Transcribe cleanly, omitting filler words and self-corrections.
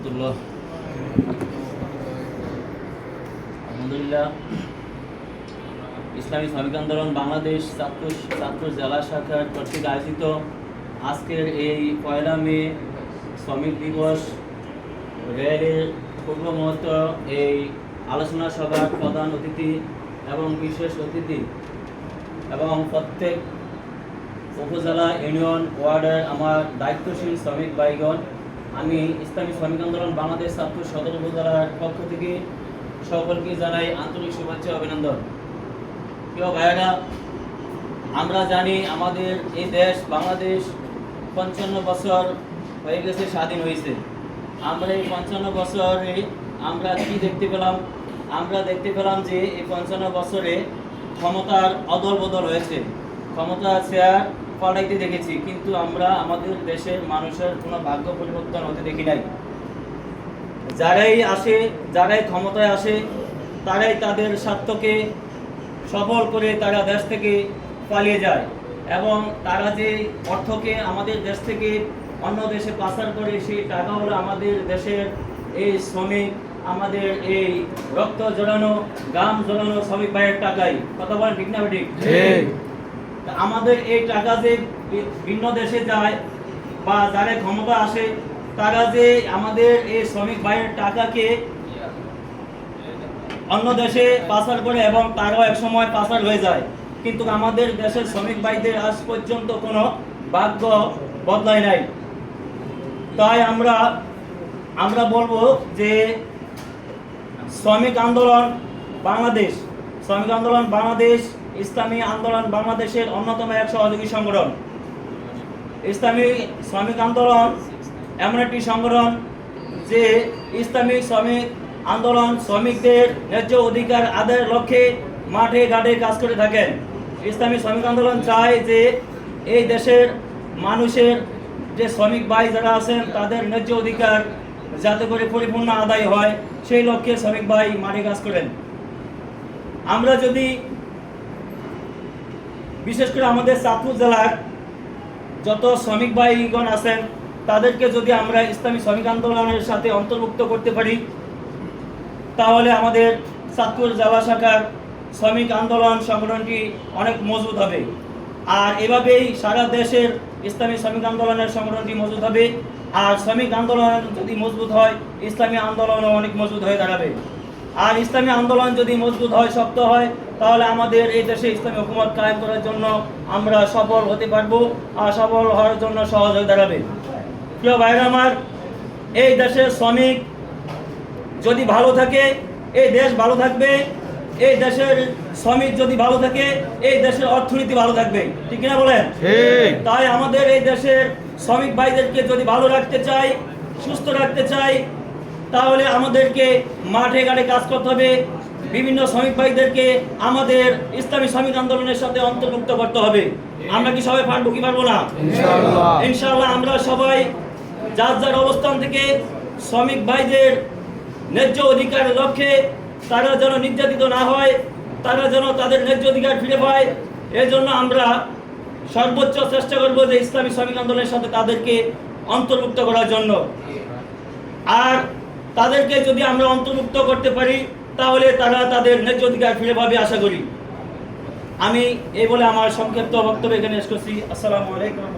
রহমতুল্লাহ। আলহামদুলিল্লাহ, ইসলামী শ্রমিক আন্দোলন বাংলাদেশ ছাত্র জেলা শাখার কর্তৃক আয়োজিত আজকের এই 1 মে শ্রমিক দিবস র্যালির পূর্ব মুহূর্ত এই আলোচনা সভার প্রধান অতিথি এবং বিশেষ অতিথি এবং প্রত্যেক উপজেলা ইউনিয়ন ওয়ার্ডের আমার দায়িত্বশীল শ্রমিক ভাইগণ, আমি ইসলামী শ্রমিক আন্দোলন বাংলাদেশ ছাত্র সদর উপজেলার পক্ষ থেকে সকলকে জানাই আন্তরিক শুভেচ্ছা অভিনন্দন। প্রিয় ভাইয়েরা, আমরা জানি আমাদের এই দেশ বাংলাদেশ 55 বছর হয়ে গেছে স্বাধীন হয়েছে। আমরা এই 55 বছরে আমরা কি দেখতে পেলাম? আমরা দেখতে পেলাম যে এই 55 বছরে ক্ষমতার অদল বদল হয়েছে, ক্ষমতা চেয়ার পাল্টাইতে দেখেছি, কিন্তু আমরা আমাদের দেশের মানুষের কোনো ভাগ্য পরিবর্তন হতে দেখি নাই। যারাই ক্ষমতায় আসে তারাই তাদের স্বার্থকে সফল করে তারা দেশ থেকে পালিয়ে যায় এবং তারা যে অর্থকে আমাদের দেশ থেকে অন্য দেশে পাচার করে সেই টাকা হলো আমাদের দেশের এই শ্রমিক, আমাদের এই রক্ত জড়ানো গাম জড়ানো শ্রমিক ভাইয়ের টাকাই। কথা বলেন ঠিক না ঠিক? আমাদের এই টাকা যে ভিন্ন দেশে যায় বা যারা ক্ষমতা আসে তারা যে আমাদের এই শ্রমিক ভাইয়ের টাকাকে অন্য দেশে পাচার করে এবং তারাও এক সময় পাচার হয়ে যায়, কিন্তু আমাদের দেশের শ্রমিক ভাইদের আজ পর্যন্ত কোনো ভাগ্য বদলায় নাই। তাই আমরা বলবো যে শ্রমিক আন্দোলন বাংলাদেশ ইসলামী আন্দোলন বাংলাদেশের অন্যতম এক সহযোগী সংগঠন। ইসলামী শ্রমিক আন্দোলন এমন একটি সংগঠন যে ইসলামী শ্রমিক আন্দোলন শ্রমিকদের ন্যায্য অধিকার আদায়ের লক্ষ্যে মাঠে ঘাটে কাজ করে থাকেন। ইসলামী শ্রমিক আন্দোলন চায় যে এই দেশের মানুষের যে শ্রমিক ভাই যারা আছেন তাদের ন্যায্য অধিকার যাতে করে পরিপূর্ণ আদায় হয়, সেই লক্ষ্যে শ্রমিক ভাই মাঠে কাজ করেন। আমরা যদি বিশেষ করে আমাদের চাঁদপুর জেলার যত শ্রমিক ভাইগণ আছেন তাদেরকে যদি আমরা ইসলামী শ্রমিক আন্দোলনের সাথে অন্তর্ভুক্ত করতে পারি তাহলে আমাদের চাঁদপুর জেলা শাখার শ্রমিক আন্দোলন সংগঠনটি অনেক মজবুত হবে। আর এভাবেই সারা দেশের ইসলামী শ্রমিক আন্দোলনের সংগঠনটি মজবুত হবে। আর শ্রমিক আন্দোলন যদি মজবুত হয় ইসলামী আন্দোলনও অনেক মজবুত হয়ে দাঁড়াবে। আর ইসলামী আন্দোলন যদি মজবুত হয়, শক্ত হয়, তাহলে আমাদের এই দেশে ইসলামী হুকুমত কায়েম করার জন্য আমরা সফল হতে পারবো আর সফল হওয়ার জন্য সহজ হয়ে দাঁড়াবে। প্রিয় ভাইরা আমার, এই দেশের শ্রমিক যদি ভালো থাকে এই দেশ ভালো থাকবে, এই দেশের শ্রমিক যদি ভালো থাকে এই দেশের অর্থনীতি ভালো থাকবে। ঠিক কিনা বলেন? তাই আমাদের এই দেশের শ্রমিক ভাইদেরকে যদি ভালো রাখতে চাই, সুস্থ রাখতে চাই, তাহলে আমাদেরকে মাঠে ঘাটে কাজ করতে হবে। বিভিন্ন শ্রমিক ভাইদেরকে আমাদের ইসলামী শ্রমিক আন্দোলনের সাথে অন্তর্ভুক্ত করতে হবে। আমরা কি সবাই পারবো কি পারবো না? ইনশাআল্লাহ আমরা সবাই যার যার অবস্থান থেকে শ্রমিক ভাইদের ন্যায্য অধিকারের লক্ষ্যে তারা যেন নির্যাতিত না হয়, তারা যেন তাদের ন্যায্য অধিকার ফিরে পায়, এজন্য আমরা সর্বোচ্চ চেষ্টা করব যে ইসলামী শ্রমিক আন্দোলনের সাথে তাদেরকে অন্তর্ভুক্ত করার জন্য। আর তাদেরকে যদি আমরা অন্তর্ভুক্ত করতে পারি তাহলে তারা তাদের ন্যায্য অধিকার ফিরে পাবে আশা করি। আমি এই বলে আমার সংক্ষিপ্ত বক্তব্য এখানে শেষ করছি। আসসালামু আলাইকুম।